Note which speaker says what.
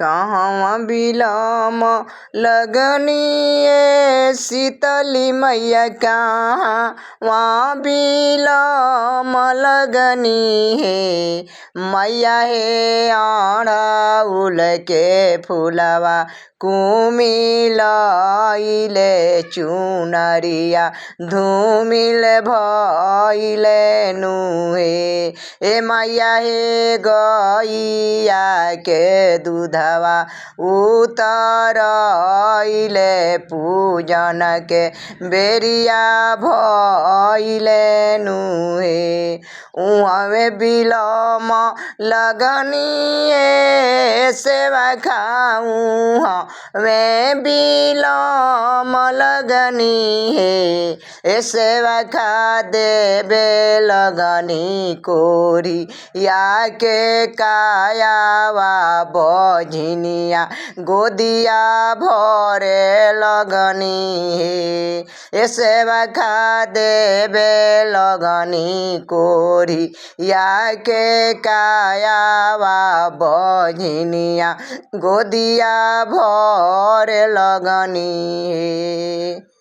Speaker 1: कहवा बिलम लगनी ए शीतली मैया कहवा बिलम लगनी हे मैया हे अड़उल के फूलवा कुमिल आइले चुनरिया धूमिल भइले नुहे ए मैया हे गैया के दूधवा उतरइले पूजन के बेरिया भइले नुहे उहवे बिलम लगनी ए सेवा खाऊं वे बिलम लगनी हे ए सेवा खा देबे लगनी कोरी या के कायावा बझनिया गोदिया भरे लगनी हे ए सेवा खा देबे लगनी कोरी या के कायावा बझनिया गोदिया भरे लगनी हे।